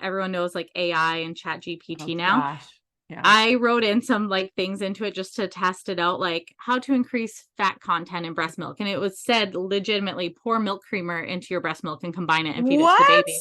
everyone knows like AI and chat Oh GPT now. gosh. Yeah. I wrote in some like things into it just to test it out, like how to increase fat content in breast milk. And it was said legitimately pour milk creamer into your breast milk and combine it and feed it to the What? baby.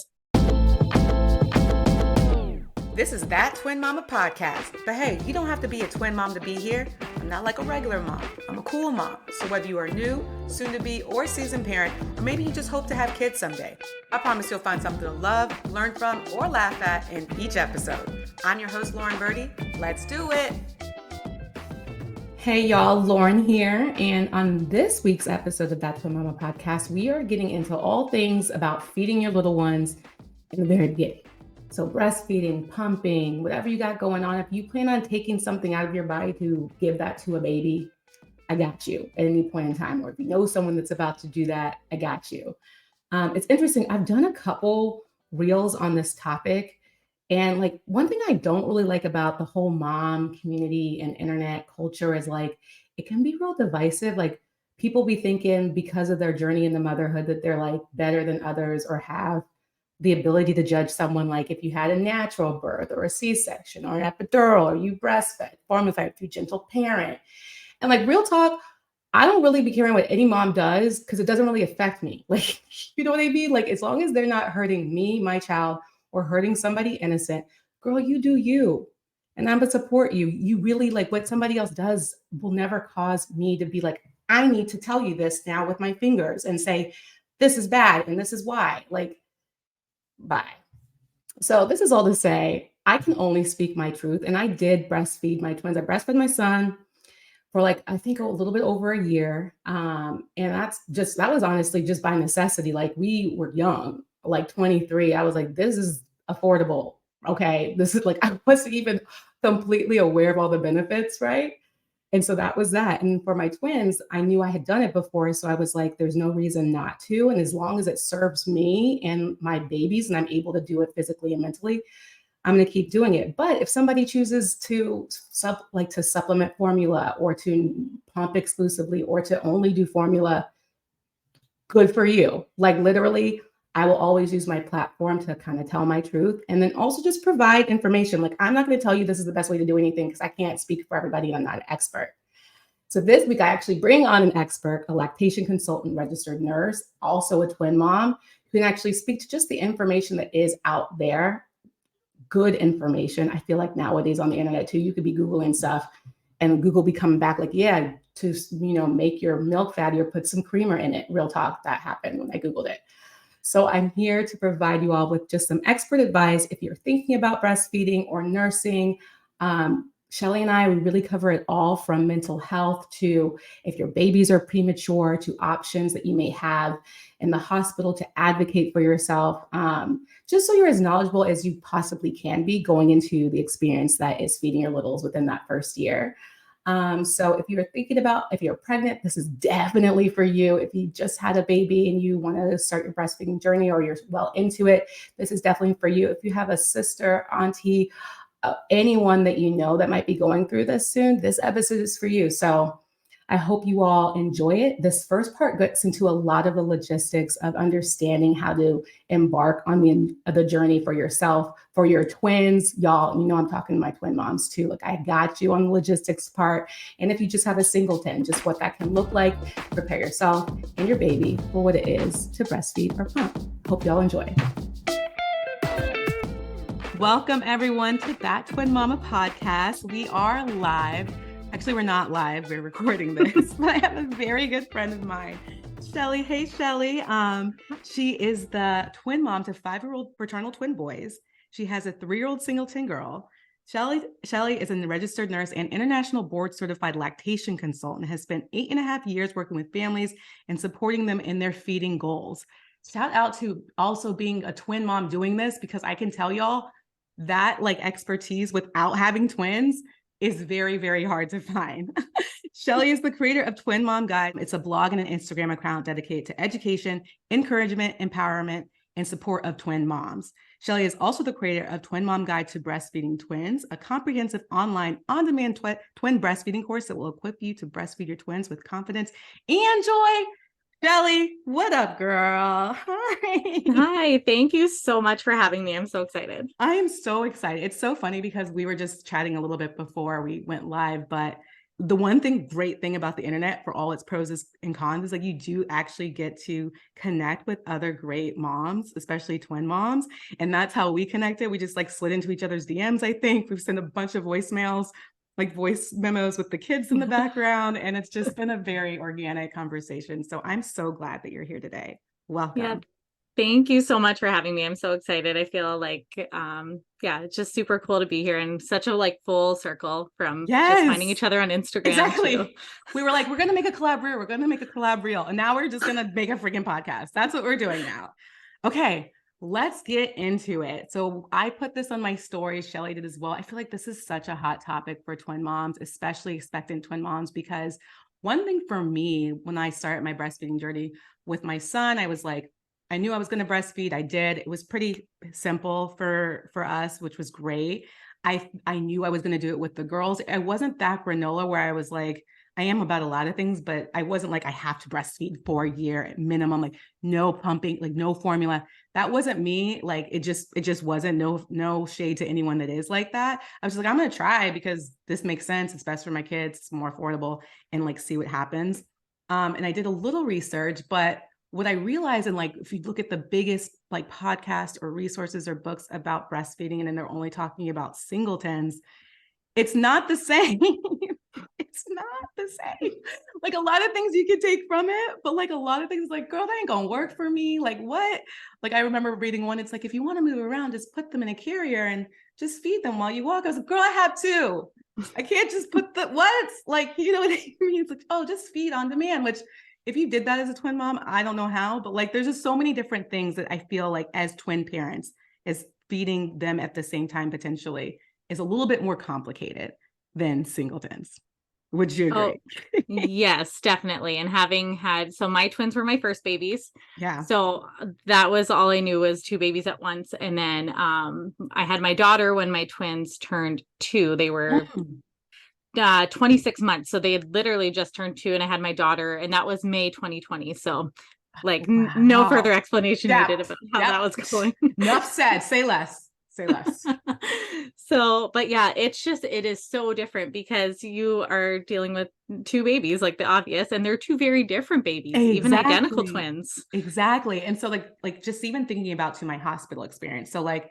This is That Twin Mama podcast. But hey, you don't have to be a twin mom to be here. I'm not like a regular mom. I'm a cool mom. So whether you are new, soon to be, or seasoned parent, or maybe you just hope to have kids someday, I promise you'll find something to love, learn from, or laugh at in each episode. I'm your host, Berty. Let's do it. Hey y'all, Lauren here. And on this week's episode of That Twin Mama podcast, we are getting into all things about feeding your little ones in the very beginning. So breastfeeding, pumping, whatever you got going on, if you plan on taking something out of your body to give that to a baby, I got you at any point in time. Or if you know someone that's about to do that, I got you. It's interesting. I've done a couple reels on this topic. And like one thing I don't really like about the whole mom community and internet culture is like, it can be real divisive. Like people be thinking because of their journey in the motherhood that they're like better than others or have the ability to judge someone like if you had a natural birth or a C-section or an epidural or you breastfed, formula through gentle parent. And like real talk, I don't really be caring what any mom does because it doesn't really affect me. Like, you know what I mean? Like as long as they're not hurting me, my child, or hurting somebody innocent, girl, you do you. And I'm gonna support you. You really like what somebody else does will never cause me to be like, I need to tell you this now with my fingers and say, this is bad and this is why. Like, bye. So this is all to say, I can only speak my truth. And I did breastfeed my twins. I breastfed my son for like, I think a little bit over a year. And that was honestly just by necessity. Like we were young, like 23. I was like, this is affordable. Okay. This is like, I wasn't even completely aware of all the benefits. Right. And so that was that. And for my twins, I knew I had done it before. So I was like, there's no reason not to. And as long as it serves me and my babies and I'm able to do it physically and mentally, I'm going to keep doing it. But if somebody chooses to to supplement formula or to pump exclusively or to only do formula, good for you. Like literally, I will always use my platform to kind of tell my truth and then also just provide information. Like I'm not going to tell you this is the best way to do anything because I can't speak for everybody and I'm not an expert. So this week, I actually bring on an expert, a lactation consultant, registered nurse, also a twin mom, who can actually speak to just the information that is out there, good information. I feel like nowadays on the internet too, you could be Googling stuff and Google be coming back like, yeah, to, make your milk fatty or put some creamer in it. Real talk, that happened when I Googled it. So I'm here to provide you all with just some expert advice if you're thinking about breastfeeding or nursing. Shelly and I, we really cover it all from mental health to if your babies are premature to options that you may have in the hospital to advocate for yourself, just so you're as knowledgeable as you possibly can be going into the experience that is feeding your littles within that first year. So if you're thinking about, if you're pregnant, this is definitely for you. If you just had a baby and you want to start your breastfeeding journey or you're well into it, this is definitely for you. If you have a sister, auntie, anyone that you know that might be going through this soon, this episode is for you. So I hope you all enjoy it. This first part gets into a lot of the logistics of understanding how to embark on the journey for yourself, for your twins. Y'all, I'm talking to my twin moms too. Like I got you on the logistics part. And if you just have a singleton, just what that can look like, prepare yourself and your baby for what it is to breastfeed or pump. Hope y'all enjoy. Welcome everyone to That Twin Mama podcast. We are live. Actually, we're not live. We're recording this, but I have a very good friend of mine, Shelly. Hey, Shelly. She is the twin mom to 5-year-old fraternal twin boys. She has a 3-year-old singleton girl. Shelly is a registered nurse and international board certified lactation consultant, has spent 8.5 years working with families and supporting them in their feeding goals. Shout out to also being a twin mom doing this, because I can tell y'all that like expertise without having twins is very, very hard to find. Shelly is the creator of Twin Mom Guide. It's a blog and an Instagram account dedicated to education, encouragement, empowerment, and support of twin moms. Shelly is also the creator of Twin Mom Guide to Breastfeeding Twins, a comprehensive online on-demand twin breastfeeding course that will equip you to breastfeed your twins with confidence and joy. Shelly, what up, girl? Hi. Hi, thank you so much for having me. I'm so excited. I am so excited. It's so funny because we were just chatting a little bit before we went live, but the great thing about the internet for all its pros and cons is like you do actually get to connect with other great moms, especially twin moms. And that's how we connected. We just like slid into each other's DMs, I think. We've sent a bunch of voicemails, like voice memos with the kids in the background. And it's just been a very organic conversation. So I'm so glad that you're here today. Yeah, Welcome. thank you so much for having me. I'm so excited. I feel like yeah, it's just super cool to be here and such a like full circle from just finding Yes. each other on Instagram too. Exactly. We were like, we're going to make a collab reel. We're going to make a collab reel. And now we're just going to make a freaking podcast. That's what we're doing now. Okay. Let's get into it. So I put this on my story. Shelly did as well. I feel like this is such a hot topic for twin moms, especially expectant twin moms, because one thing for me, when I started my breastfeeding journey with my son, I was like, I knew I was going to breastfeed. I did. It was pretty simple for us, which was great. I knew I was going to do it with the girls. I wasn't that granola where I was like, I am about a lot of things, but I wasn't like, I have to breastfeed for a year minimum, like no pumping, like no formula. That wasn't me. Like it just wasn't. No shade to anyone that is like that. I was just like, I'm going to try because this makes sense. It's best for my kids. It's more affordable and like see what happens. And I did a little research, but what I realized, and like if you look at the biggest like podcast or resources or books about breastfeeding, and then they're only talking about singletons, it's not the same. It's not the same. Like a lot of things you can take from it, but like a lot of things like, girl, that ain't gonna work for me. Like what? Like I remember reading one, it's like, if you want to move around, just put them in a carrier and just feed them while you walk. I was like, girl, I have two. I can't just put the what? Like, you know what I mean? It's like, oh, just feed on demand, which if you did that as a twin mom, I don't know how, but like there's just so many different things that I feel like as twin parents is feeding them at the same time potentially is a little bit more complicated than singletons. Would you Oh, agree? yes, definitely. And having had, so my twins were my first babies. Yeah. So that was all I knew was two babies at once. And then I had my daughter when my twins turned two. They were 26 months. So they had literally just turned two, and I had my daughter, and that was May 2020. So like no further Wow. explanation Yeah. needed about how that Yep. was going. Enough said. Say less. Say less. So, but yeah, it is so different because you are dealing with two babies, like the obvious, and they're two very different babies, even identical Exactly. twins. Exactly. And so like just even thinking about to my hospital experience. So like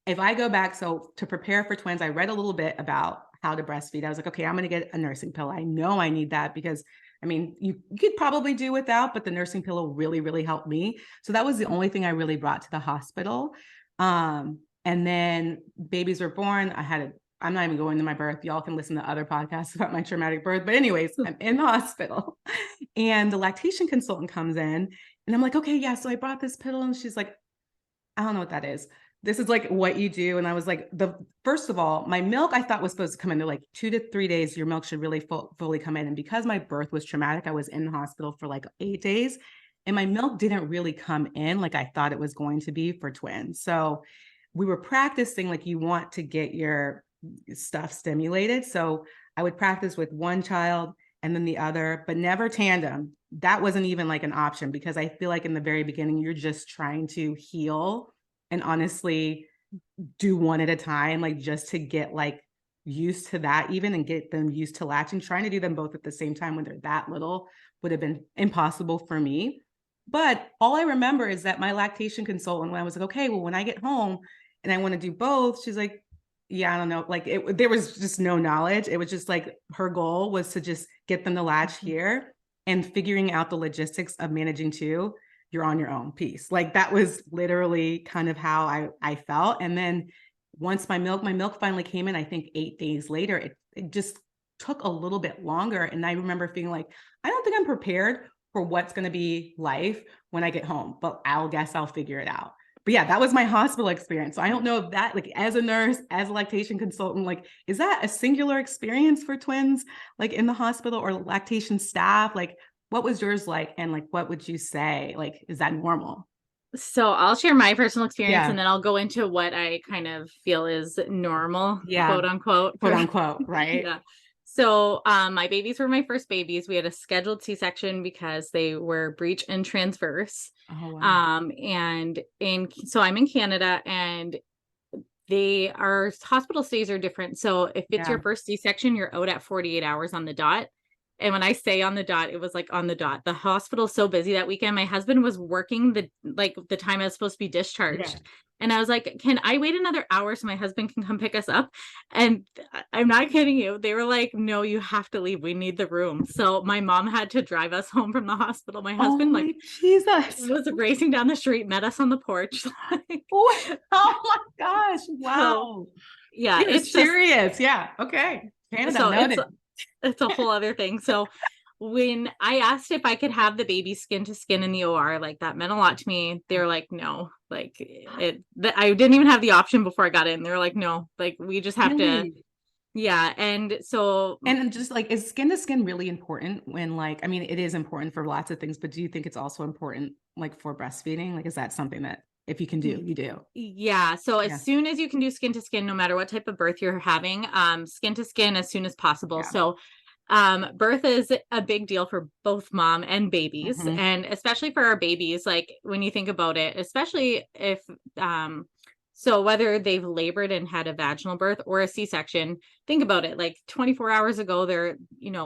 if I go back, so to prepare for twins, I read a little bit about how to breastfeed. I was like, okay, I'm going to get a nursing pill. I know I need that because I mean, you could probably do without, but the nursing pill really, really helped me. So that was the only thing I really brought to the hospital. And then babies were born. I'm not even going to my birth. Y'all can listen to other podcasts about my traumatic birth. But anyways, I'm in the hospital and the lactation consultant comes in and I'm like, okay, yeah. So I brought this pill and she's like, I don't know what that is. This is like what you do. And I was like, first of all, my milk I thought was supposed to come in like 2 to 3 days. Your milk should really fully come in. And because my birth was traumatic, I was in the hospital for like 8 days and my milk didn't really come in like I thought it was going to be for twins. So we were practicing like you want to get your stuff stimulated. So I would practice with one child and then the other, but never tandem. That wasn't even like an option because I feel like in the very beginning, you're just trying to heal and honestly do one at a time, like just to get like used to that even and get them used to latching. Trying to do them both at the same time when they're that little would have been impossible for me. But all I remember is that my lactation consultant, when I was like, okay, well, when I get home and I want to do both, she's like, yeah, I don't know. Like there was just no knowledge. It was just like her goal was to just get them to latch here and figuring out the logistics of managing two, you're on your own piece. Like that was literally kind of how I felt. And then once my milk finally came in, I think 8 days later, it just took a little bit longer. And I remember feeling like, I don't think I'm prepared for what's going to be life when I get home, but I'll figure it out. But yeah, that was my hospital experience. So I don't know if that, like as a nurse, as a lactation consultant, like, is that a singular experience for twins, like in the hospital or lactation staff? Like, what was yours like? And like, what would you say? Like, is that normal? So I'll share my personal experience Yeah. and then I'll go into what I kind of feel is normal, Yeah. quote unquote, Quote for unquote. Right. yeah. So my babies were my first babies. We had a scheduled C-section because they were breech and transverse. Oh, wow. And so I'm in Canada, and our hospital stays are different. So if it's Yeah. your first C-section, you're out at 48 hours on the dot. And when I say on the dot, it was like on the dot. The hospital's so busy that weekend. My husband was working the time I was supposed to be Yeah. discharged. And I was like, can I wait another hour so my husband can come pick us up? And I'm not kidding you. They were like, no, you have to leave. We need the room. So my mom had to drive us home from the hospital. My Oh husband my Jesus. was racing down the street, met us on the porch. Oh, oh my gosh. So Wow. yeah, He was it's just serious. Yeah. Okay. Canada so noted. it's a whole other thing. So when I asked if I could have the baby skin to skin in the OR, like that meant a lot to me. They were like, no, like I didn't even have the option before I got in. They were like, no, like we just have to. Really? Yeah. And so And just like, is skin to skin really important when like, I mean, it is important for lots of things, but do you think it's also important like for breastfeeding? Like, is that something that if you can do, you do? yeah. So as Yeah. soon as you can do skin to skin, no matter what type of birth you're having, skin to skin as soon as possible. Yeah. So birth is a big deal for both mom and babies, Mhm. and especially for our babies, like when you think about it, especially if so whether they've labored and had a vaginal birth or a C-section, think about it, like 24 hours ago they're,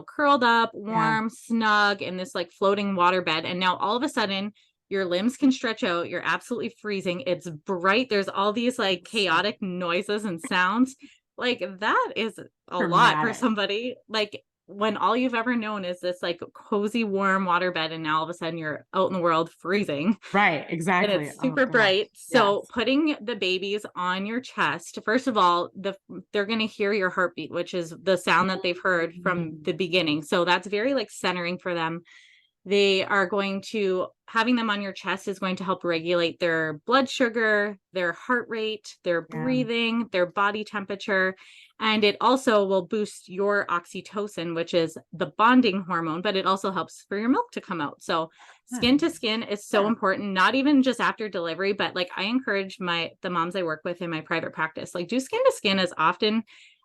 curled up, Yeah. warm, snug in this like floating water bed, and now all of a sudden your limbs can stretch out, you're absolutely freezing, it's bright, there's all these like So chaotic noises and sounds. Like that is a lot for dramatic. somebody, like when all you've ever known is this like cozy warm water bed, and now all of a sudden you're out in the world freezing Right. and Exactly. it's Oh super gosh. bright. Yes. So putting the babies on your chest, first of all, they're going to hear your heartbeat, which is the sound that they've heard from Mhm. the beginning. So that's very like centering for them. They are going to having them on your chest is going to help regulate their blood sugar, their heart rate, their Yeah. breathing, their body temperature. And it also will boost your oxytocin, which is the bonding hormone, but it also helps for your milk to come out. So skin to Nice. skin is so Yeah. important, not even just after delivery, but like I encourage the moms I work with in my private practice, like do skin to skin as often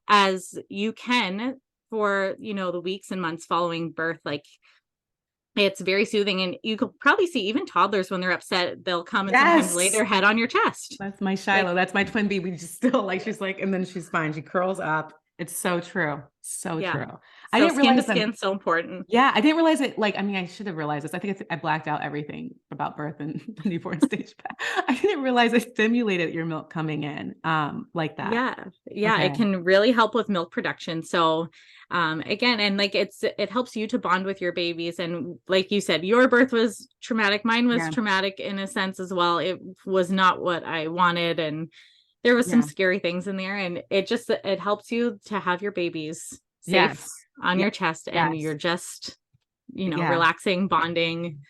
as you can for, the weeks and months following birth. Like it's very soothing, and you could probably see even toddlers when they're upset, they'll come and sometimes lay Yes. their head on your chest. That's my Like, Shiloh. That's my twin bee. We just still like, she's like, and then she's fine. She curls up. It's so true. So yeah. true. I So didn't skin to realize that. skin, so important. Yeah, I didn't realize it. Like, I mean, I should have realized this. I think I blacked out everything about birth and the newborn stage. But I didn't realize it stimulated your milk coming in like that. Yeah. Yeah. It Okay. can really help with milk production. So, again, and like it helps you to bond with your babies. And like you said, your birth was traumatic. Mine was Yeah. traumatic in a sense as well. It was not what I wanted. And there was some Yeah. scary things in there. And it helps you to have your babies safe Yes. on Yes. your chest, and Yes. you're just, Yeah. relaxing, bonding,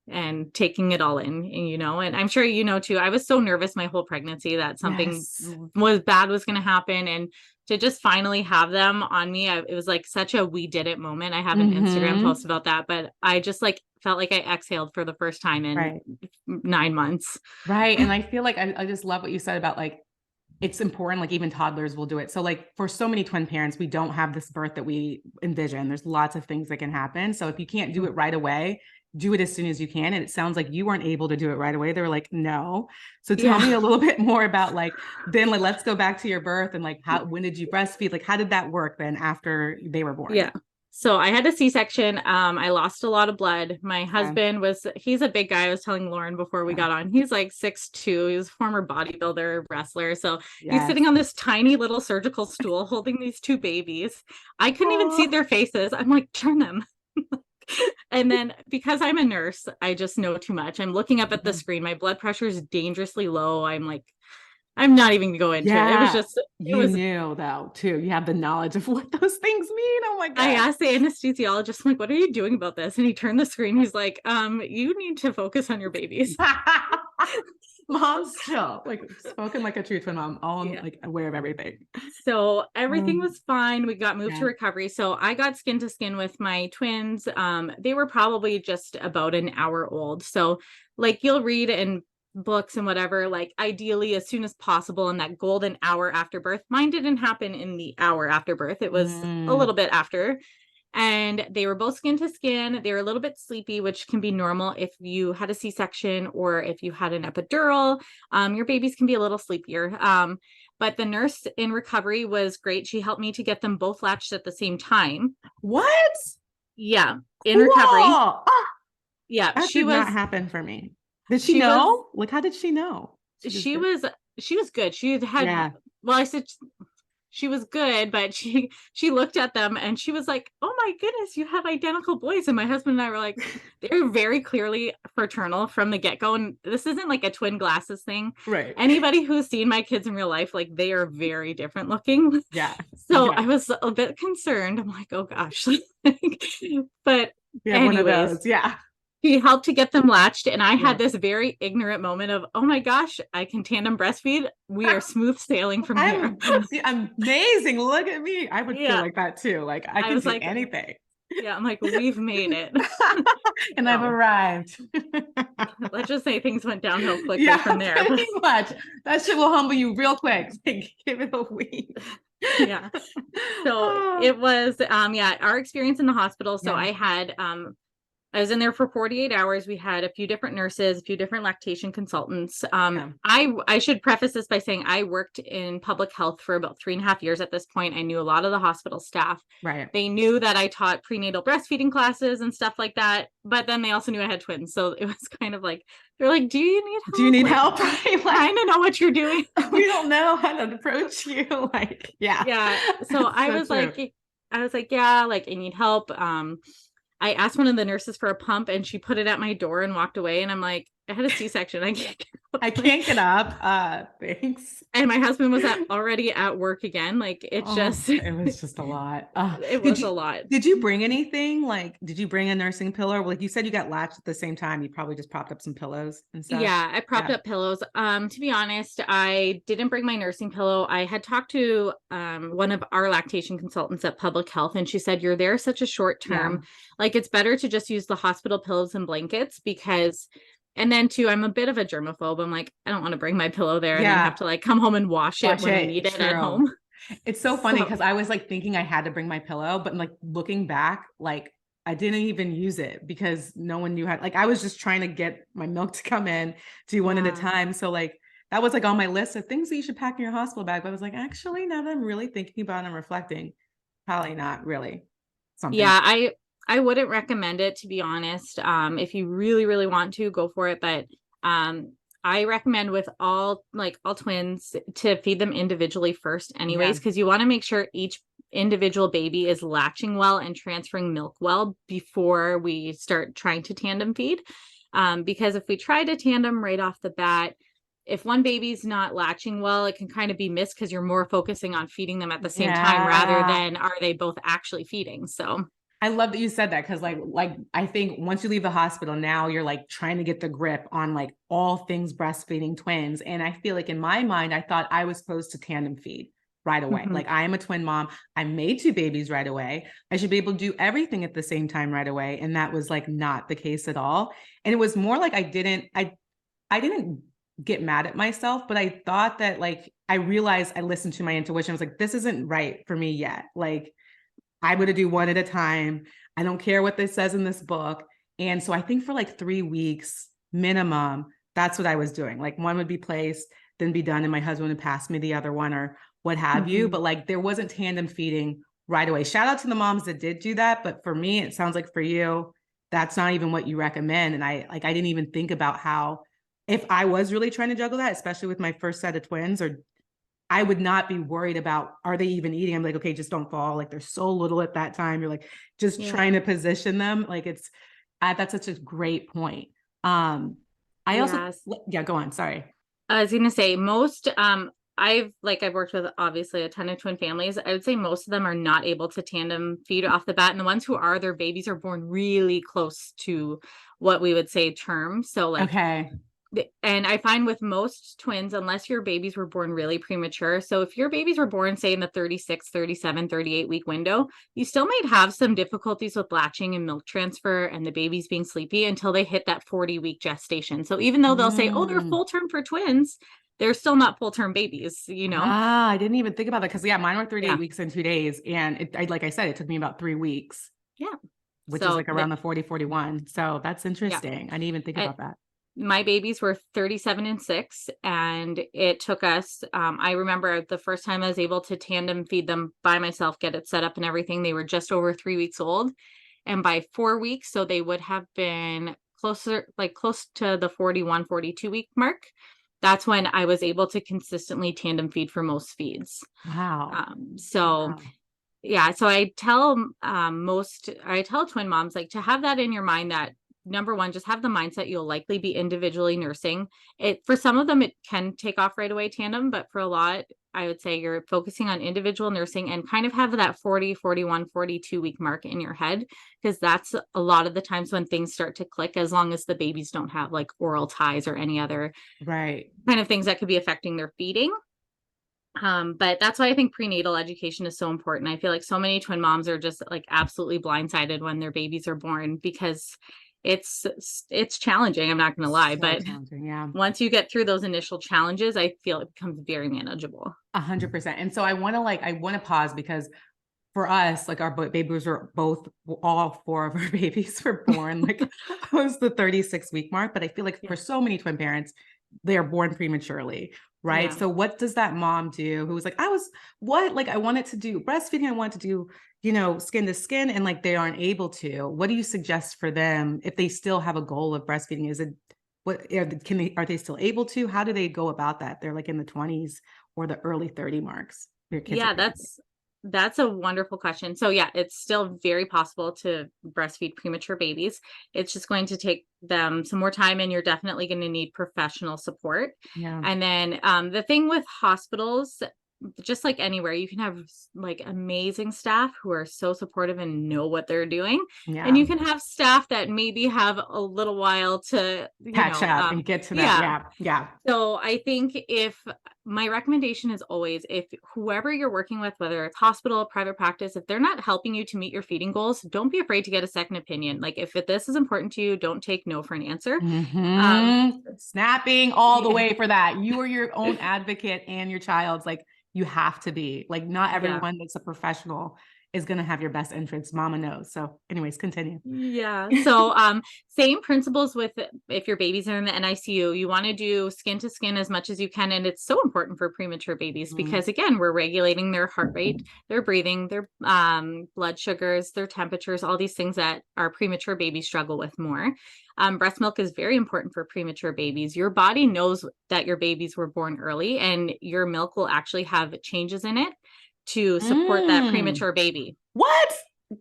and taking it all in, and I'm sure too, I was so nervous my whole pregnancy that something Yes. was bad was going to happen, and to just finally have them on me, it was like such a we did it moment. I have an Instagram Hmm. post about that, but I just like felt like I exhaled for the first time in Right. 9 months. Right. And I feel like I just love what you said about like, it's important, like even toddlers will do it. So like for so many twin parents, we don't have this birth that we envision. There's lots of things that can happen. So if you can't do it right away, do it as soon as you can. And it sounds like you weren't able to do it right away. They were like, no. So tell me Yeah. a little bit more about like, then like, let's go back to your birth and like, when did you breastfeed? Like, how did that work then after they were born? Yeah. So I had a C-section. I lost a lot of blood. My Yeah. husband he's a big guy. I was telling Lauren before we Yeah. got on, he's like 6'2". He was a former bodybuilder, wrestler. So he's Yes. sitting on this tiny little surgical stool holding these two babies. I couldn't even see Oh, their faces. I'm like, turn them. And then because I'm a nurse, I just know too much. I'm looking up at the screen. My blood pressure is dangerously low. I'm like, I'm not even going to go into it. yeah. It You was knew though, too. You have the knowledge of what those things mean. Oh my I God. asked the anesthesiologist, I'm like, what are you doing about this? And he turned the screen. He's like, you need to focus on your babies. Mom's chill, like spoken like a true twin mom, all Yeah. like aware of everything. So everything was fine. We got moved Yeah. to recovery. So I got skin to skin with my twins. They were probably just about an hour old. So like you'll read in books and whatever, like ideally as soon as possible in that golden hour after birth. Mine didn't happen in the hour after birth. It was a little bit after. And they were both skin to skin. They were a little bit sleepy, which can be normal if you had a C-section or if you had an epidural. Your babies can be a little sleepier. But the nurse in recovery was great. She helped me to get them both latched at the same time. What? Yeah, in recovery. Oh, Yeah, that did not happen for me. Did she know? Like, how did she know? She was good. She had, well, I said she was good, but she looked at them and she was like, "Oh my goodness, you have identical boys." And my husband and I were like, they're very clearly fraternal from the get-go. And this isn't like a twin glasses thing. Right. Anybody who's seen my kids in real life, like they are very different looking. Yeah. So I was a bit concerned. I'm like, oh gosh. But anyways, one of those. Yeah. He helped to get them latched. And I had this very ignorant moment of, oh my gosh, I can tandem breastfeed. We are smooth sailing from here. Amazing. Look at me. I would feel like that too. Like I can do anything. Yeah. I'm like, we've made it. And I've arrived. Let's just say things went downhill quickly from there. Pretty much. That shit will humble you real quick. Give it a week. Yeah. So it was, our experience in the hospital. So I was in there for 48 hours. We had a few different nurses, a few different lactation consultants. I should preface this by saying I worked in public health for about 3.5 years at this point. I knew a lot of the hospital staff. Right. They knew that I taught prenatal breastfeeding classes and stuff like that. But then they also knew I had twins. So it was kind of like, they're like, do you need help? Do you need help? Kind of know what you're doing. We don't know how to approach you. Yeah. So I was like, yeah, like I need help. I asked one of the nurses for a pump and she put it at my door and walked away. And I'm like, I had a C-section. I can't get up. Thanks. And my husband was already at work again. Like it was just a lot. It was a lot. Did you bring anything? Like, did you bring a nursing pillow? Like you said, you got latched at the same time. You probably just propped up some pillows and stuff. Yeah, I propped up pillows. To be honest, I didn't bring my nursing pillow. I had talked to one of our lactation consultants at public health, and she said, you're there such a short term. Yeah. Like it's better to just use the hospital pillows and blankets because and then too, I'm a bit of a germaphobe. I'm like, I don't want to bring my pillow there and then have to like come home and wash it when I need it at home. It's so funny because I was like thinking I had to bring my pillow, but like looking back, like I didn't even use it because no one knew how, like I was just trying to get my milk to come in, do one at a time. So like that was like on my list of things that you should pack in your hospital bag. But I was like, actually, now that I'm really thinking about it and reflecting, probably not really something. Yeah, I wouldn't recommend it, to be honest. If you really, really want to, go for it. But I recommend with all twins to feed them individually first anyways, because you want to make sure each individual baby is latching well and transferring milk well before we start trying to tandem feed. Because if we try to tandem right off the bat, if one baby's not latching well, it can kind of be missed because you're more focusing on feeding them at the same time rather than are they both actually feeding. So I love that you said that because like I think once you leave the hospital now you're like trying to get the grip on like all things breastfeeding twins. And I feel like in my mind, I thought I was supposed to tandem feed right away. Like I am a twin mom. I made 2 babies right away. I should be able to do everything at the same time right away. And that was like not the case at all. And it was more like I didn't get mad at myself, but I thought that like I realized I listened to my intuition. I was like, this isn't right for me yet. Like I'm going to do one at a time. I don't care what this says in this book. And so I think for like 3 weeks minimum, that's what I was doing. Like one would be placed, then be done. And my husband would pass me the other one or what have you. But like there wasn't tandem feeding right away. Shout out to the moms that did do that. But for me, it sounds like for you, that's not even what you recommend. And I didn't even think about how, if I was really trying to juggle that, especially with my first set of twins, or I would not be worried about, are they even eating? I'm like, okay, just don't fall. Like there's so little at that time. You're like, just trying to position them. Like that's such a great point. Go on. Sorry. I was going to say most, I've worked with obviously a ton of twin families. I would say most of them are not able to tandem feed off the bat. And the ones who are, their babies are born really close to what we would say term. So like, And I find with most twins, unless your babies were born really premature, so if your babies were born, say, in the 36, 37, 38-week window, you still might have some difficulties with latching and milk transfer and the babies being sleepy until they hit that 40-week gestation. So even though they'll say, oh, they're Mm. full term for twins, they're still not full term babies, you know? Ah, I didn't even think about that because mine were 38 Yeah. weeks and 2 days. And like I said, it took me about 3 weeks, Yeah. which is So like around the 40, 41. So that's yeah. interesting. I didn't even think And about that. my babies were 37 and 6, and it took us, I remember the first time I was able to tandem feed them by myself, get it set up and everything, they were just over 3 weeks old. And by 4 weeks, so they would have been close to the 41, 42 week mark. That's when I was able to consistently tandem feed for most feeds. Wow. So Wow. yeah, so I tell twin moms, like, to have that in your mind, that number one, just have the mindset you'll likely be individually nursing it. For some of them it can take off right away tandem, but for a lot, I would say you're focusing on individual nursing and kind of have that 40, 41, 42 week mark in your head, because that's a lot of the times when things start to click, as long as the babies don't have like oral ties or any other Right. kind of things that could be affecting their feeding. But that's why I think prenatal education is so important. I feel like so many twin moms are just like absolutely blindsided when their babies are born, because it's it's challenging, I'm not going to lie, So but challenging. Yeah. once you get through those initial challenges, I feel it becomes very manageable. 100%. And so I want to pause because for us, like our babies were all four of our babies were born like close to the 36-week mark. But I feel like Yeah. for so many twin parents, they are born prematurely, right? Yeah. So what does that mom do who was like, I wanted to do breastfeeding, I wanted to do, skin to skin, and like they aren't able to. What do you suggest for them if they still have a goal of breastfeeding? Is it are they still able to? How do they go about that? They're like in the 20s or the early 30 marks. Their kids are Yeah, that's a wonderful question. So yeah, it's still very possible to breastfeed premature babies. It's just going to take them some more time, and you're definitely going to need professional support. yeah. And then the thing with hospitals, just like anywhere, you can have like amazing staff who are so supportive and know what they're doing. And Yeah. you can have staff that maybe have a little while to, Catch up and get to that. yeah. Yeah. Yeah. So I think if my recommendation is always, if whoever you're working with, whether it's hospital, private practice, if they're not helping you to meet your feeding goals, don't be afraid to get a second opinion. Like, if this is important to you, don't take no for an answer. Um, Snapping all the yeah, way for that. You are your own advocate and your child's. Like, you have to be. Like, not yeah. everyone that's a professional is going to have your best interests. Mama knows. So, anyways, continue. Yeah. So, same principles with if your babies are in the NICU, you want to do skin to skin as much as you can. And it's so important for premature babies Mhm. because, again, we're regulating their heart rate, their breathing, their blood sugars, their temperatures, all these things that our premature babies struggle with more. Breast milk is very important for premature babies. Your body knows that your babies were born early, and your milk will actually have changes in it to support that Mm. premature baby. What?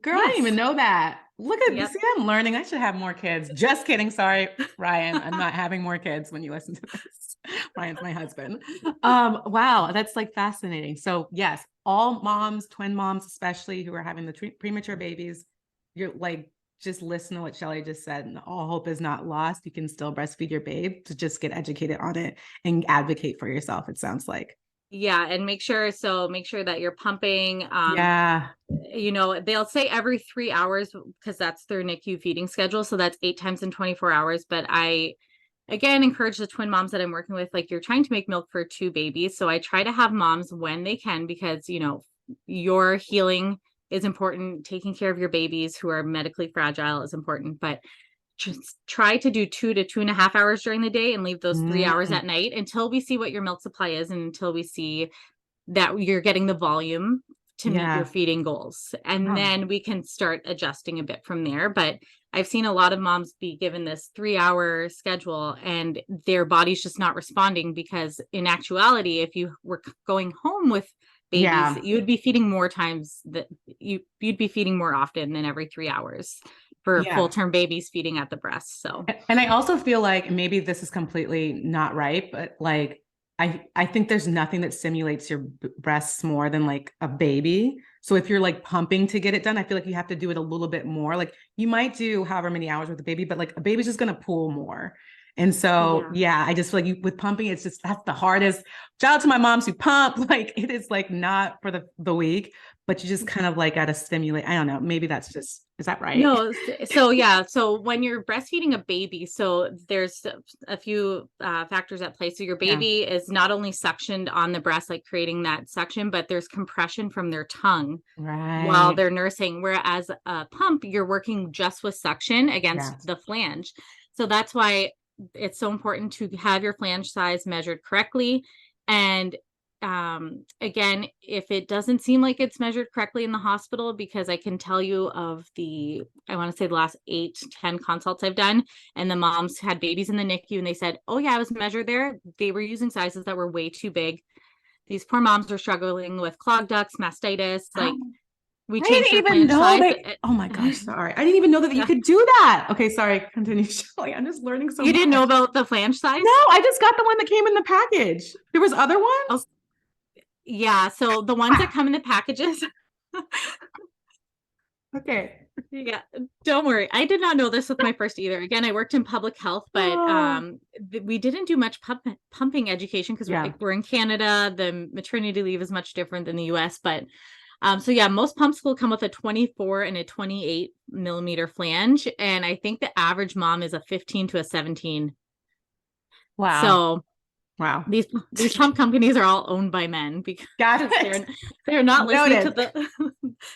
Girl, I didn't even Yes. know that. Look at Yep. see, I'm learning. I should have more kids. Just kidding. Sorry, Ryan. I'm not having more kids when you listen to this. Ryan's my husband. Wow, that's like fascinating. So, yes, all moms, twin moms, especially who are having the premature babies, you're like, just listen to what Shelly just said, and all hope is not lost. You can still breastfeed your babe, to just get educated on it and advocate for yourself, it sounds like. Yeah, and make sure that you're pumping. Yeah. They'll say every 3 hours because that's their NICU feeding schedule. So that's 8 times in 24 hours. But I again encourage the twin moms that I'm working with, like, you're trying to make milk for two babies. So I try to have moms when they can, because your healing is important. Taking care of your babies who are medically fragile is important, but just try to do 2 to 2.5 hours during the day and leave those 3 hours Mm, at night until we see what your milk supply is, and until we see that you're getting the volume to meet your yeah. feeding goals. And Oh, then we can start adjusting a bit from there. But I've seen a lot of moms be given this 3 hour schedule and their body's just not responding, because in actuality, if you were going home with babies, yeah. you would be feeding more times, that you'd be feeding more often than every 3 hours for full Yeah. term babies feeding at the breast. So And I also feel like maybe this is completely not right, but like I think there's nothing that stimulates your breasts more than like a baby. So if you're like pumping to get it done, I feel like you have to do it a little bit more. Like you might do however many hours with a baby, but like a baby's just gonna pull more. And so, yeah, I just feel like with pumping, it's just, that's the hardest. Shout out to my moms who pump. Like it is like not for the weak, but you just kind of like got to stimulate. I don't know. Maybe that's just, is that right? No, so yeah, so when you're breastfeeding a baby, so there's a few factors at play. So your baby is not only suctioned on the breast, like creating that suction, but there's compression from their tongue while they're nursing. Whereas a pump, you're working just with suction against the flange. So that's why it's so important to have your flange size measured correctly. And again, if it doesn't seem like it's measured correctly in the hospital, because I can tell you of I want to say the last 8-10 consults I've done, and the moms had babies in the NICU and they said, oh yeah, I was measured there. They were using sizes that were way too big. These poor moms were struggling with clogged ducts, mastitis. Like we changed their flange size. Oh my gosh, sorry. I didn't even know that you could do that. Okay, sorry. Continue, Shelly. I'm just learning so much. You didn't know about the flange size? No, I just got the one that came in the package. There was other ones? Oh, yeah, so the ones that come in the packages. Okay. Yeah, don't worry. I did not know this with my first either. Again, I worked in public health, but we didn't do much pumping education because we're in Canada. The maternity leave is much different than the US, but so yeah, most pumps will come with a 24 and a 28 millimeter flange, and I think the average mom is a 15 to a 17. Wow. So wow, these pump companies are all owned by men because they're not listening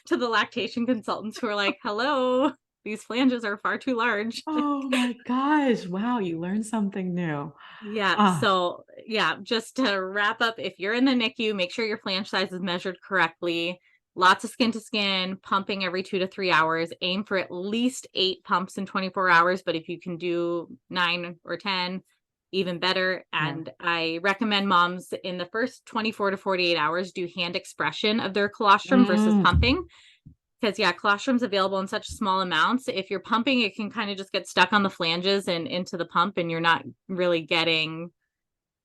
to the lactation consultants who are like, hello, these flanges are far too large. Oh my gosh. Wow. You learned something new. Yeah. So yeah, just to wrap up, if you're in the NICU, make sure your flange size is measured correctly. Lots of skin to skin, pumping every 2 to 3 hours. Aim for at least 8 pumps in 24 hours. But if you can do 9 or 10, even better. And I recommend moms in the first 24 to 48 hours do hand expression of their colostrum versus pumping. Because colostrum's available in such small amounts. If you're pumping, it can kind of just get stuck on the flanges and into the pump, and you're not really getting,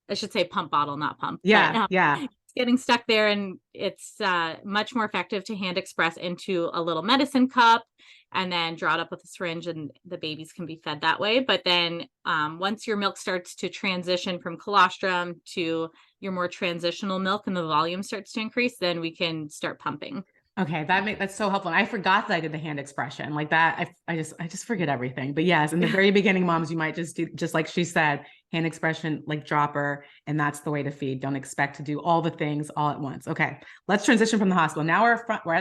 I should say pump bottle, not pump. Yeah. It's getting stuck there, and it's much more effective to hand express into a little medicine cup and then draw it up with a syringe, and the babies can be fed that way. But then once your milk starts to transition from colostrum to your more transitional milk and the volume starts to increase, then we can start pumping. Okay, that's so helpful. I forgot that I did the hand expression like that. I just forget everything. But yes, in the very beginning, moms, you might just do, just like she said, hand expression, like dropper, and that's the way to feed. Don't expect to do all the things all at once. Okay, let's transition from the hospital. Now we're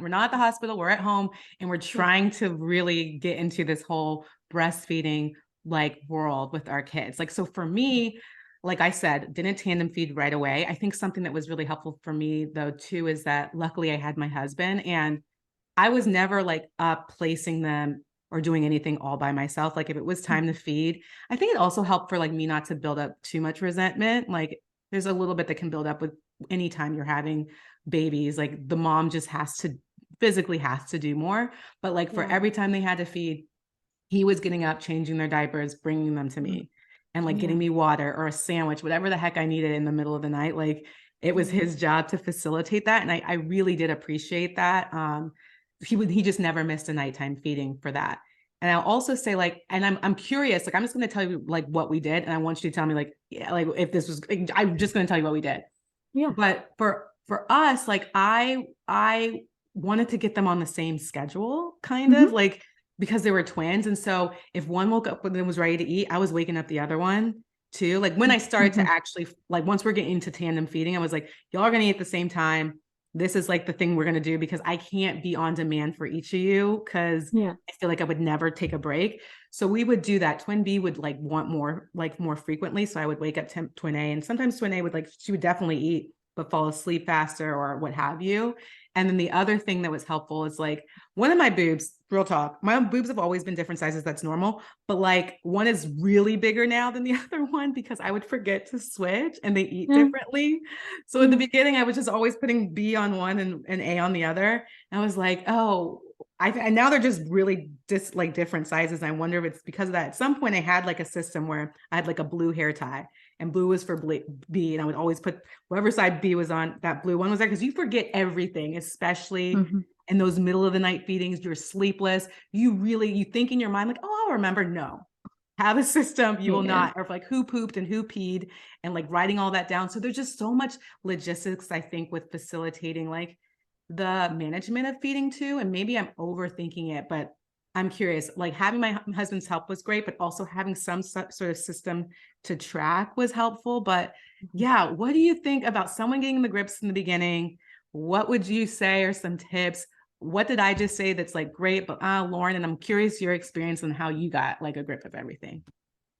not at the hospital, we're at home, and we're trying to really get into this whole breastfeeding like world with our kids. Like, so for me, like I said, didn't tandem feed right away. I think something that was really helpful for me though too is that luckily I had my husband, and I was never like placing them or doing anything all by myself. Like if it was time to feed, I think it also helped for like me not to build up too much resentment. Like there's a little bit that can build up with any time you're having babies. Like the mom just physically has to do more, but like for every time they had to feed, he was getting up, changing their diapers, bringing them to me. And like getting me water or a sandwich, whatever the heck I needed in the middle of the night. Like it was his job to facilitate that. And I really did appreciate that. He just never missed a nighttime feeding for that. And I'll also say like, and I'm curious, like, I'm just going to tell you like what we did. And I want you to tell me like, yeah, like if this was, I'm just going to tell you what we did. Yeah. But for us, like I wanted to get them on the same schedule kind of like, because they were twins. And so if one woke up and was ready to eat, I was waking up the other one too. Like when I started to actually, like once we're getting into tandem feeding, I was like, y'all are going to eat at the same time. This is like the thing we're going to do because I can't be on demand for each of you because I feel like I would never take a break. So we would do that. Twin B would like want more frequently. So I would wake up Twin A, and sometimes Twin A would she would definitely eat, but fall asleep faster or what have you. And then the other thing that was helpful is like one of my boobs, real talk, my boobs have always been different sizes. That's normal. But like one is really bigger now than the other one because I would forget to switch and they eat differently. So in the beginning, I was just always putting B on one and A on the other. And I was like, oh, and now they're just really just like different sizes. I wonder if it's because of that. At some point I had like a system where I had like a blue hair tie and blue was for B. And I would always put whatever side B was on, that blue one was there because you forget everything, especially in those middle of the night feedings. You're sleepless. You think in your mind like, oh, I'll remember. No, have a system, you will Yeah. not, or like who pooped and who peed and like writing all that down. So there's just so much logistics, I think, with facilitating like the management of feeding too. And maybe I'm overthinking it, but I'm curious, like having my husband's help was great, but also having some sort of system to track was helpful. But yeah, what do you think about someone getting the grips in the beginning? What would you say are some tips? What did I just say that's like great, but Lauren, and I'm curious your experience and how you got like a grip of everything.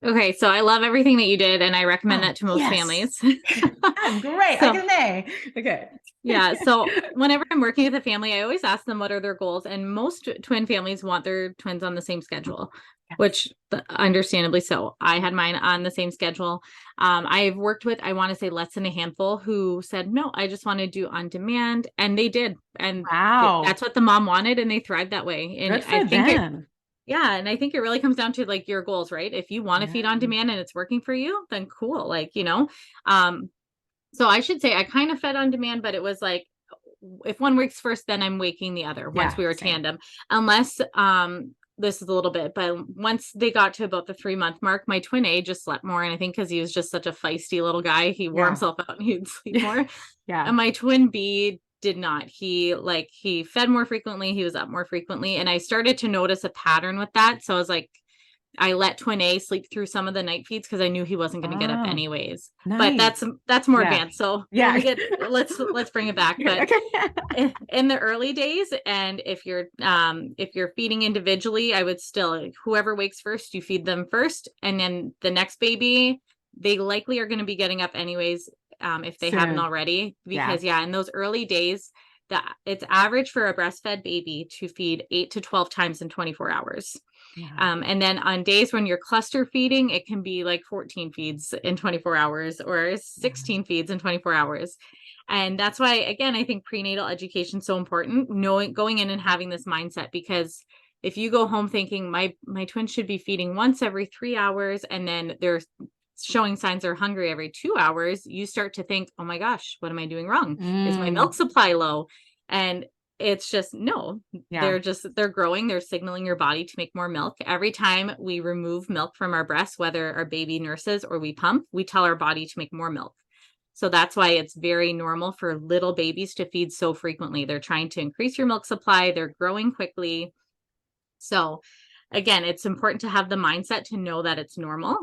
Okay, so I love everything that you did, and I recommend that to most yes. families. Great. I get an A. Okay. Yeah. So whenever I'm working with a family, I always ask them what are their goals. And most twin families want their twins on the same schedule, which understandably so. I had mine on the same schedule. I've worked with, I want to say less than a handful who said, no, I just want to do on demand. And they did. And wow, that's what the mom wanted. And they thrived that way. And good for I think them. yeah. And I think it really comes down to like your goals, right? If you want to feed on demand and it's working for you, then cool. Like, so I should say I kind of fed on demand, but it was like if one works first, then I'm waking the other once we were tandem. Unless this is a little bit, but once they got to about the 3-month mark, my twin A just slept more. And I think because he was just such a feisty little guy, he wore himself out and he'd sleep more. And my twin B did not. He fed more frequently, he was up more frequently. And I started to notice a pattern with that. So I was like, I let twin A sleep through some of the night feeds because I knew he wasn't going to get up anyways. Nice. But that's more advanced. So let's bring it back. But in the early days, and if you're feeding individually, I would still, whoever wakes first, you feed them first, and then the next baby, they likely are going to be getting up anyways if they haven't already. Because in those early days, that it's average for a breastfed baby to feed 8 to 12 times in 24 hours. And then on days when you're cluster feeding, it can be like 14 feeds in 24 hours or 16 feeds in 24 hours. And that's why, again, I think prenatal education is so important, going in and having this mindset, because if you go home thinking my twin should be feeding once every 3 hours, and then they're showing signs they're hungry every 2 hours, you start to think, oh my gosh, what am I doing wrong? Is my milk supply low? And it's just, no, they're growing, they're signaling your body to make more milk. Every time we remove milk from our breasts, whether our baby nurses or we pump, we tell our body to make more milk. So that's why it's very normal for little babies to feed so frequently. They're trying to increase your milk supply. They're growing quickly. So again, it's important to have the mindset to know that it's normal.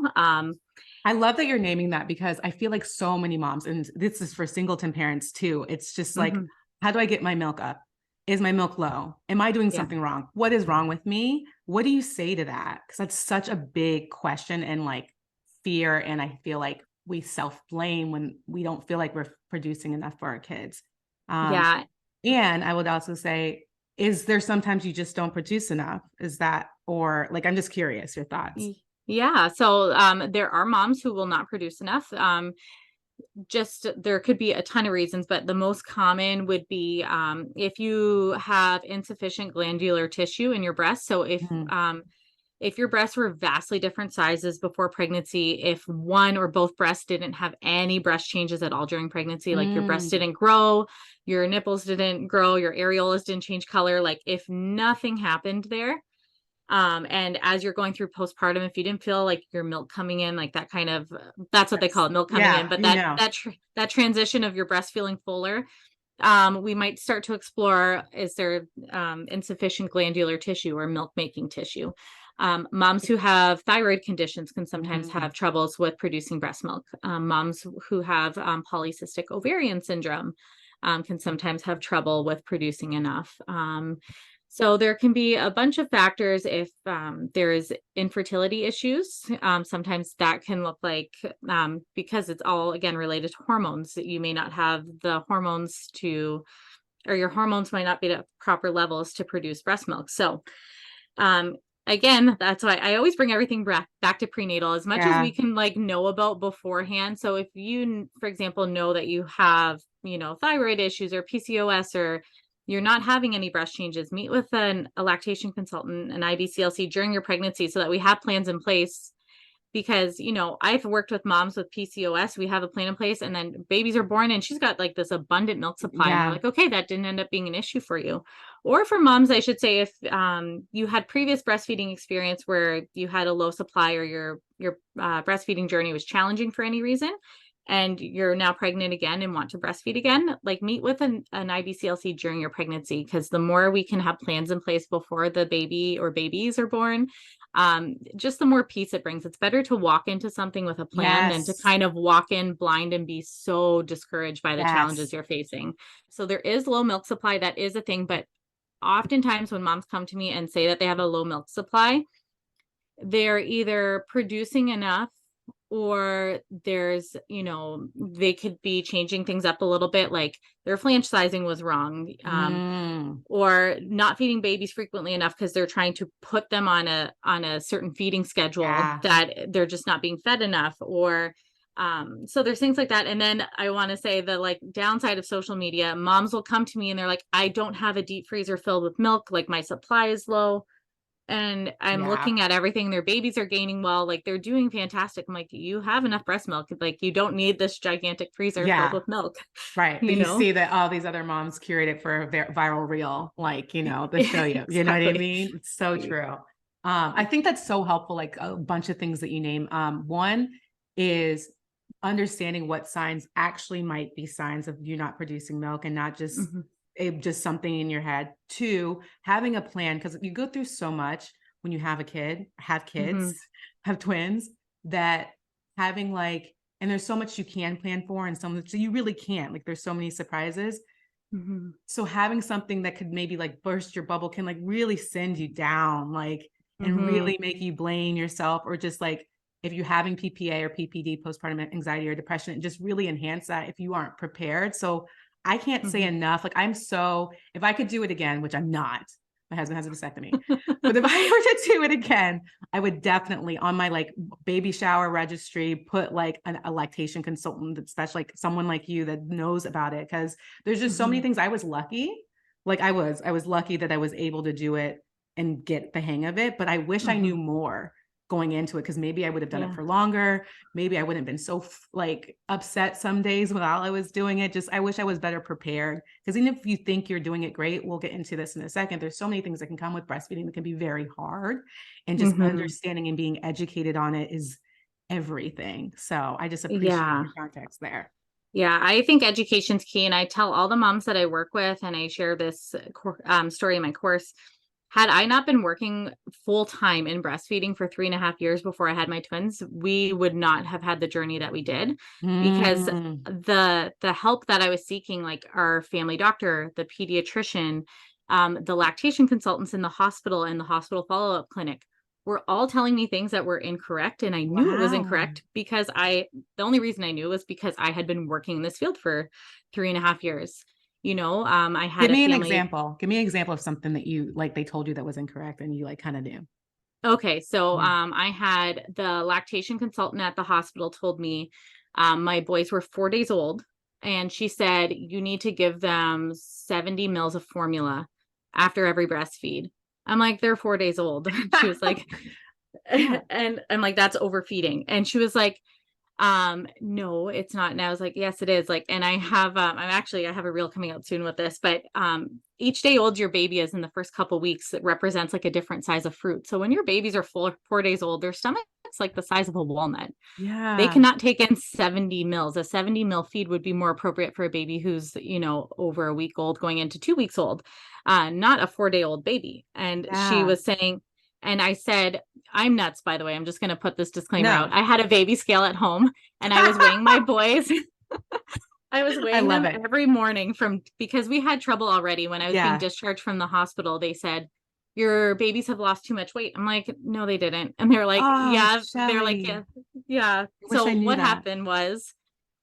I love that you're naming that, because I feel like so many moms, and this is for singleton parents too, it's just like, how do I get my milk up? Is my milk low? Am I doing something wrong? What is wrong with me? What do you say to that? Because that's such a big question and like fear. And I feel like we self-blame when we don't feel like we're producing enough for our kids. And I would also say, is there sometimes you just don't produce enough? Is that, or like, I'm just curious, your thoughts. Yeah. So there are moms who will not produce enough. Just there could be a ton of reasons, but the most common would be if you have insufficient glandular tissue in your breast. So if your breasts were vastly different sizes before pregnancy, if one or both breasts didn't have any breast changes at all during pregnancy, like your breast didn't grow, your nipples didn't grow, your areolas didn't change color, like if nothing happened there, and as you're going through postpartum, if you didn't feel like your milk coming in, like that kind of, that's what they call it, milk coming in, but that transition of your breast feeling fuller, we might start to explore, is there insufficient glandular tissue or milk making tissue? Moms who have thyroid conditions can sometimes have troubles with producing breast milk. Moms who have polycystic ovarian syndrome can sometimes have trouble with producing enough. So there can be a bunch of factors. If there is infertility issues, sometimes that can look like, because it's all, again, related to hormones, that you may not have the hormones or your hormones might not be at proper levels to produce breast milk. So again, that's why I always bring everything back to prenatal as much as we can like know about beforehand. So if you, for example, know that you have, thyroid issues or PCOS, or you're not having any breast changes, meet with a lactation consultant, an IBCLC during your pregnancy, so that we have plans in place because, you know, I've worked with moms with PCOS. We have a plan in place, and then babies are born and she's got like this abundant milk supply. And we're like, okay, that didn't end up being an issue for you. Or for moms, I should say, if you had previous breastfeeding experience where you had a low supply, or your breastfeeding journey was challenging for any reason, and you're now pregnant again and want to breastfeed again, like meet with an IBCLC during your pregnancy, because the more we can have plans in place before the baby or babies are born, just the more peace it brings. It's better to walk into something with a plan than to kind of walk in blind and be so discouraged by the challenges you're facing. So there is low milk supply. That is a thing. But oftentimes when moms come to me and say that they have a low milk supply, they're either producing enough, or there's, you know, they could be changing things up a little bit, like their flange sizing was wrong, or not feeding babies frequently enough because they're trying to put them on a certain feeding schedule that they're just not being fed enough, or so there's things like that. And then I want to say the like downside of social media, moms will come to me and they're like, I don't have a deep freezer filled with milk, like my supply is low. And I'm looking at everything. Their babies are gaining well, like they're doing fantastic. I'm like, you have enough breast milk. Like you don't need this gigantic freezer filled with milk. Right. You see that all these other moms curate it for a viral reel, like, you know, to show you, you know what I mean? It's so true. I think that's so helpful. Like a bunch of things that you name. One is understanding what signs actually might be signs of you not producing milk, and not just just something in your head. Two, having a plan, because you go through so much when you have a kid, have kids, have twins, that having like, and there's so much you can plan for, and so you really can't, like there's so many surprises. So having something that could maybe like burst your bubble can like really send you down, like, and really make you blame yourself, or just like, if you're having PPA or PPD, postpartum anxiety or depression, it just really enhance that if you aren't prepared. So I can't say enough. Like if I could do it again, which I'm not, my husband has a vasectomy, but if I were to do it again, I would definitely on my like baby shower registry, put like a lactation consultant, especially like someone like you that knows about it. Cause there's just so many things. I was lucky. Like I was lucky that I was able to do it and get the hang of it, but I wish I knew more going into it, because maybe I would have done it for longer. Maybe I wouldn't have been so like upset some days while I was doing it. Just I wish I was better prepared, because even if you think you're doing it great, we'll get into this in a second, there's so many things that can come with breastfeeding that can be very hard, and just understanding and being educated on it is everything. So I just appreciate your context there. Yeah, I think education's key. And I tell all the moms that I work with, and I share this story in my course. Had I not been working full time in breastfeeding for 3.5 years before I had my twins, we would not have had the journey that we did, because the help that I was seeking, like our family doctor, the pediatrician, the lactation consultants in the hospital and the hospital follow-up clinic, were all telling me things that were incorrect. And I knew it was incorrect because the only reason I knew was because I had been working in this field for 3.5 years. You know, I had Give me an example. Give me an example of something that you like they told you that was incorrect and you like kind of knew. Okay, so I had the lactation consultant at the hospital told me my boys were 4 days old, and she said you need to give them 70 mils of formula after every breastfeed. I'm like, they're 4 days old. She was like, and I'm like, that's overfeeding. And she was like, no, it's not. And I was like, yes, it is. Like, and I have, I have a reel coming out soon with this, but, each day old your baby is in the first couple weeks, it represents like a different size of fruit. So when your babies are 4 days old, their stomach's like the size of a walnut. Yeah. They cannot take in 70 mils. A 70 mil feed would be more appropriate for a baby who's, you know, over a week old going into 2 weeks old, not a 4-day-old baby. And she was saying, and I said, I'm nuts, by the way. I'm just going to put this disclaimer out. I had a baby scale at home, and I was weighing my boys. I was weighing them every morning because we had trouble already when I was being discharged from the hospital. They said, your babies have lost too much weight. I'm like, no, they didn't. And they're like, Shelly. they're like, yeah. So what happened was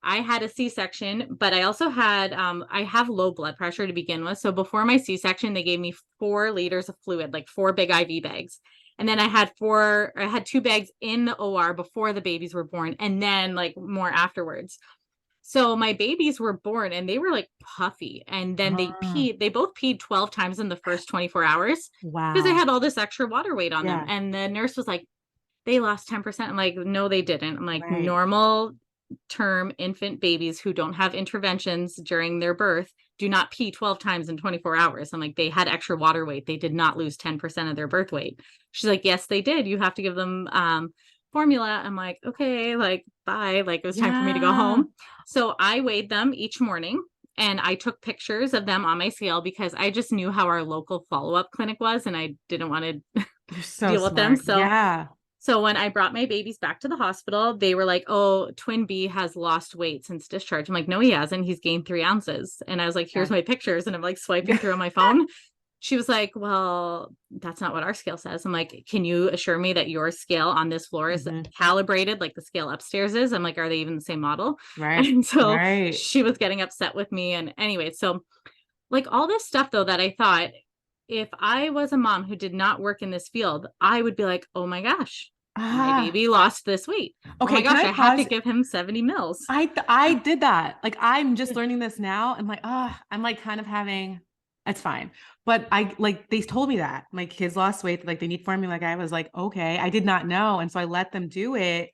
I had a C-section, but I also had, I have low blood pressure to begin with. So before my C-section, they gave me 4 liters of fluid, like 4 big IV bags. And then I had 2 bags in the OR before the babies were born, and then like more afterwards. So my babies were born and they were like puffy, and then they both peed 12 times in the first 24 hours. Wow. Because they had all this extra water weight on them. And the nurse was like, they lost 10%. I'm like, no, they didn't. I'm like, Right. normal term infant babies who don't have interventions during their birth do not pee 12 times in 24 hours. I'm like, they had extra water weight. They did not lose 10% of their birth weight. She's like, yes, they did. You have to give them formula. I'm like, okay, like, bye. Like, it was time for me to go home. So I weighed them each morning and I took pictures of them on my scale because I just knew how our local follow-up clinic was and I didn't want to You're so deal with them. smart. So Yeah. so when I brought my babies back to the hospital, they were like, oh, twin B has lost weight since discharge. I'm like, no, he hasn't. He's gained 3 ounces. And I was like, here's my pictures. And I'm like swiping through on my phone. She was like, well, that's not what our scale says. I'm like, can you assure me that your scale on this floor is calibrated like the scale upstairs is? I'm like, are they even the same model? Right. And so Right. she was getting upset with me. And anyway, so like all this stuff though, that I thought if I was a mom who did not work in this field, I would be like, oh my gosh, my baby lost this weight. Okay, oh my gosh, can I have to pause? give him 70 mils. I did that. Like, I'm just learning this now. I'm like, I'm like kind of having, it's fine. But I like, they told me that my kids lost weight, like they need formula. Like I was like, okay, I did not know. And so I let them do it.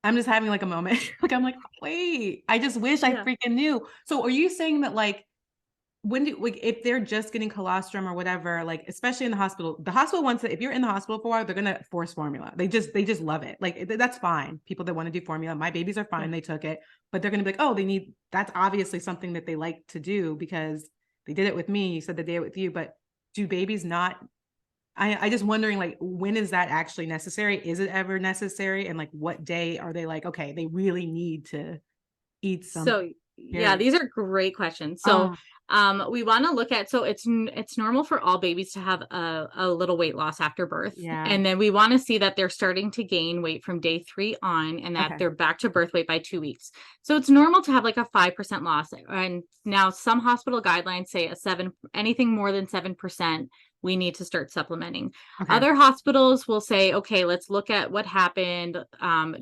I'm just having like a moment. Like, I'm like, wait, I just wish I freaking knew. So are you saying that like, like if they're just getting colostrum or whatever, like especially in the hospital wants it. If you're in the hospital for a while, they're gonna force formula. They just love it. Like that's fine. People that want to do formula, my babies are fine. They took it, but they're gonna be like, oh, that's obviously something that they like to do because they did it with me. You said they did it with you, but do babies not? I just wondering like when is that actually necessary? Is it ever necessary? And like what day are they like, okay, they really need to eat some? So yeah, these are great questions. So we want to look at, so it's normal for all babies to have a little weight loss after birth. And then we want to see that they're starting to gain weight from day 3 on and that they're back to birth weight by 2 weeks. So it's normal to have like a 5% loss. And now some hospital guidelines say anything more than 7%, we need to start supplementing. Other hospitals will say, okay, let's look at what happened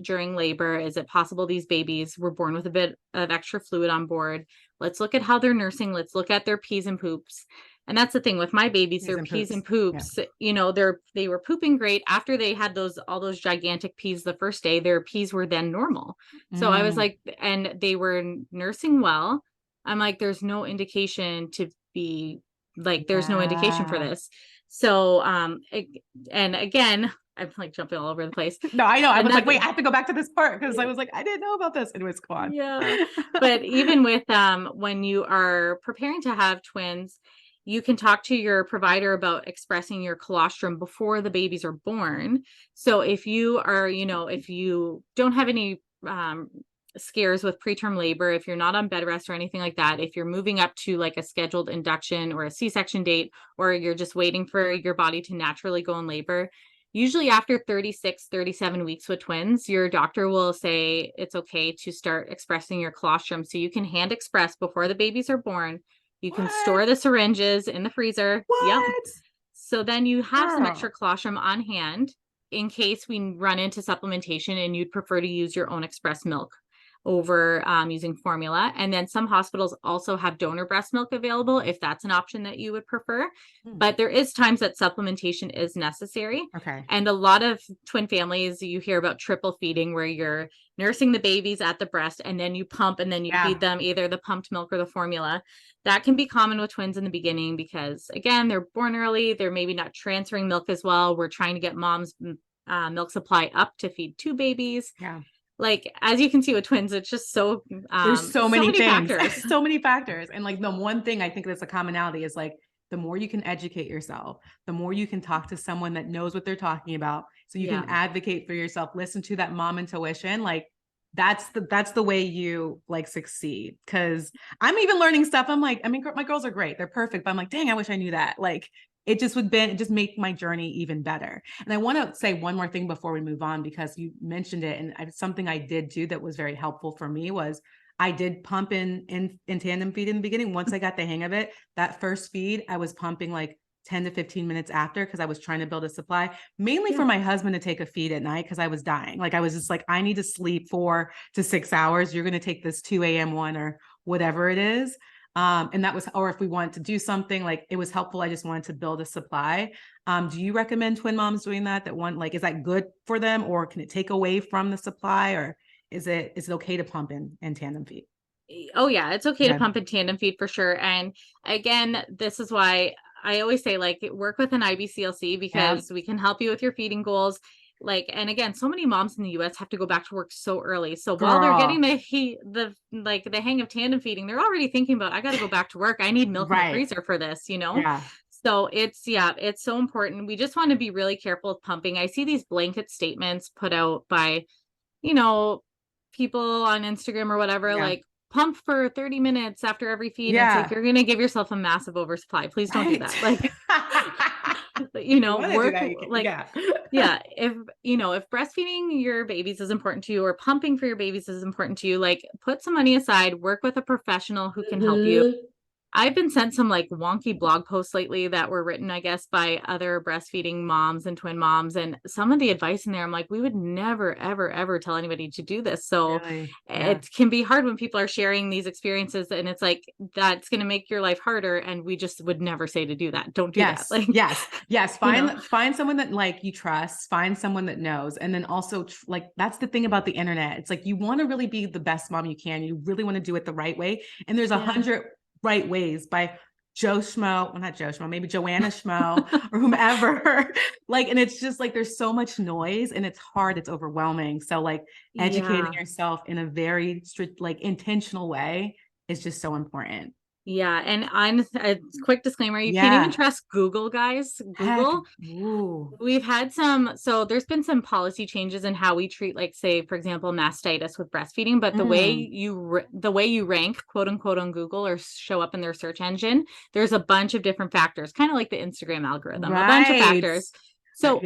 during labor. Is it possible these babies were born with a bit of extra fluid on board? Let's look at how they're nursing. Let's look at their pees and poops. And that's the thing with my babies, their pees and poops, you know, they were pooping great after they had all those gigantic pees the first day. Their pees were then normal. So I was like, and they were nursing well. I'm like, there's no indication to be like, there's no indication for this. So, and again, I'm like jumping all over the place. No, I know. I was like, wait, I have to go back to this part because I was like, I didn't know about this. Anyways, go on. Yeah. But even with when you are preparing to have twins, you can talk to your provider about expressing your colostrum before the babies are born. So if you are, you know, if you don't have any scares with preterm labor, if you're not on bed rest or anything like that, if you're moving up to like a scheduled induction or a C-section date, or you're just waiting for your body to naturally go in labor, usually after 36, 37 weeks with twins, your doctor will say it's okay to start expressing your colostrum. So you can hand express before the babies are born. You can store the syringes in the freezer. Yep. So then you have some extra colostrum on hand in case we run into supplementation and you'd prefer to use your own express milk over using formula. And then some hospitals also have donor breast milk available if that's an option that you would prefer. But there is times that supplementation is necessary. And a lot of twin families, you hear about triple feeding where you're nursing the babies at the breast and then you pump and then you feed them either the pumped milk or the formula. That can be common with twins in the beginning because again, they're born early. They're maybe not transferring milk as well. We're trying to get mom's milk supply up to feed 2 babies. Like, as you can see with twins, it's just so, there's so many things, factors. so many factors. And like the one thing I think that's a commonality is like, the more you can educate yourself, the more you can talk to someone that knows what they're talking about. So you can advocate for yourself, listen to that mom intuition. Like that's the way you like succeed. Cause I'm even learning stuff. I'm like, I mean, my girls are great. They're perfect. But I'm like, dang, I wish I knew that. Like, it just make my journey even better. And I want to say one more thing before we move on, because you mentioned it. And something I did too, that was very helpful for me was I did pump in tandem feed in the beginning. Once I got the hang of it, that first feed, I was pumping like 10 to 15 minutes after, because I was trying to build a supply, mainly for my husband to take a feed at night. Cause I was dying. Like I was just like, I need to sleep 4 to 6 hours. You're going to take this 2 a.m. one or whatever it is. And that was, or if we wanted to do something like it was helpful, I just wanted to build a supply. Do you recommend twin moms doing that? That one, like, is that good for them, or can it take away from the supply, or is it okay to pump in tandem feed? Oh yeah, it's okay to Okay. pump and tandem feed for sure. And again, this is why I always say, like, work with an IBCLC because we can help you with your feeding goals. Like, and again, so many moms in the US have to go back to work so early. So while they're getting the hang of tandem feeding, they're already thinking about, I got to go back to work. I need milk in the freezer for this, you know? Yeah. So it's so important. We just want to be really careful with pumping. I see these blanket statements put out by, you know, people on Instagram or whatever, like, pump for 30 minutes after every feed. And it's like, you're going to give yourself a massive oversupply. Please don't do that. Like, you know, work like, if, you know, if breastfeeding your babies is important to you, or pumping for your babies is important to you, like, put some money aside, work with a professional who can help you. I've been sent some like wonky blog posts lately that were written, I guess, by other breastfeeding moms and twin moms. And some of the advice in there, I'm like, we would never, ever, ever tell anybody to do this. So it can be hard when people are sharing these experiences, and it's like, that's going to make your life harder. And we just would never say to do that. Don't do that. Like, yes. Find someone that, like, you trust, find someone that knows. And then also, like, that's the thing about the internet. It's like, you want to really be the best mom you can. You really want to do it the right way. And there's 100 right ways by Joe Schmo, well, not Joe Schmo, maybe Joanna Schmo or whomever. Like, and it's just like, there's so much noise and it's hard, it's overwhelming. So like educating yourself in a very strict, like, intentional way is just so important. Yeah. And I'm a quick disclaimer, you can't even trust Google, guys. Google. We've had so there's been some policy changes in how we treat, like, say, for example, mastitis with breastfeeding, but the way you rank, quote unquote, on Google or show up in their search engine, there's a bunch of different factors, kind of like the Instagram algorithm, a bunch of factors. So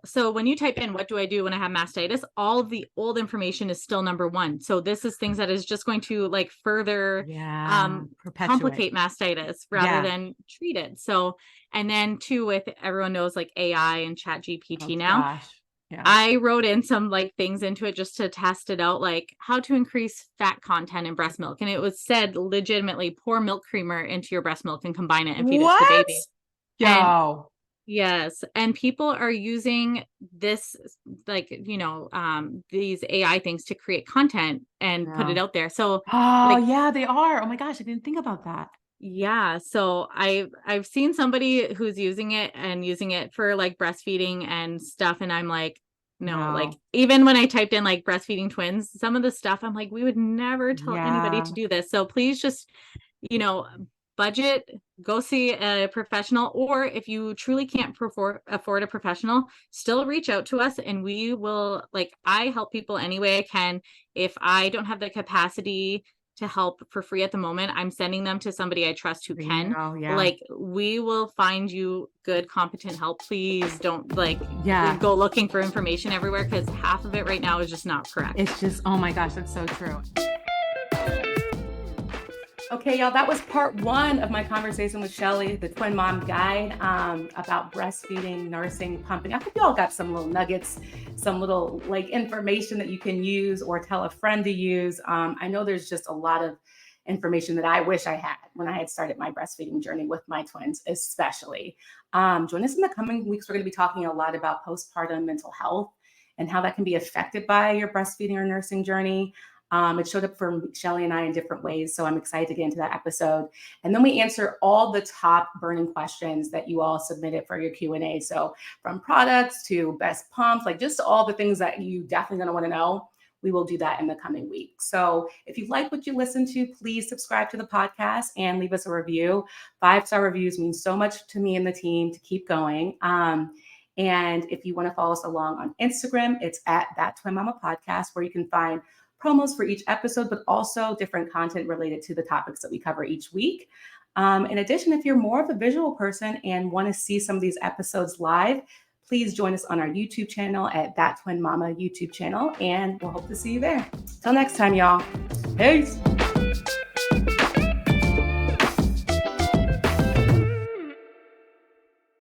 so when you type in, what do I do when I have mastitis? All of the old information is still number one. So this is things that is just going to, like, further complicate mastitis rather than treat it. So, and then too, with everyone knows, like, AI and Chat GPT now. I wrote in some, like, things into it just to test it out, like how to increase fat content in breast milk. And it was said legitimately, pour milk creamer into your breast milk and combine it and feed it to the baby. Yes. And people are using this, like, you know, these AI things to create content and put it out there. So, they are. Oh my gosh, I didn't think about that. Yeah. So I've seen somebody who's using it for, like, breastfeeding and stuff. And I'm like, no, like, even when I typed in, like, breastfeeding twins, some of the stuff, I'm like, we would never tell anybody to do this. So please just, you know, budget, go see a professional, or if you truly can't afford a professional, still reach out to us and we will, like, I help people any way I can. If I don't have the capacity to help for free at the moment, I'm sending them to somebody I trust who can. Like, we will find you good, competent help. Please don't, like, go looking for information everywhere, because half of it right now is just not correct. It's just, oh my gosh, that's so true. Okay, y'all, that was part one of my conversation with Shelly, the Twin Mom Guide, about breastfeeding, nursing, pumping. I hope y'all got some little nuggets, some little, like, information that you can use or tell a friend to use. I know there's just a lot of information that I wish I had when I had started my breastfeeding journey with my twins, especially. Join us in the coming weeks. We're going to be talking a lot about postpartum mental health and how that can be affected by your breastfeeding or nursing journey. It showed up for Shelly and I in different ways. So I'm excited to get into that episode. And then we answer all the top burning questions that you all submitted for your Q&A. So from products to best pumps, like, just all the things that you definitely going to want to know. We will do that in the coming week. So if you like what you listen to, please subscribe to the podcast and leave us a review. 5-star reviews mean so much to me and the team to keep going. And if you want to follow us along on Instagram, it's at That Twin Mama Podcast, where you can find promos for each episode, but also different content related to the topics that we cover each week. In addition, if you're more of a visual person and want to see some of these episodes live, please join us on our YouTube channel at That Twin Mama YouTube channel, and we'll hope to see you there. Till next time, y'all. Peace.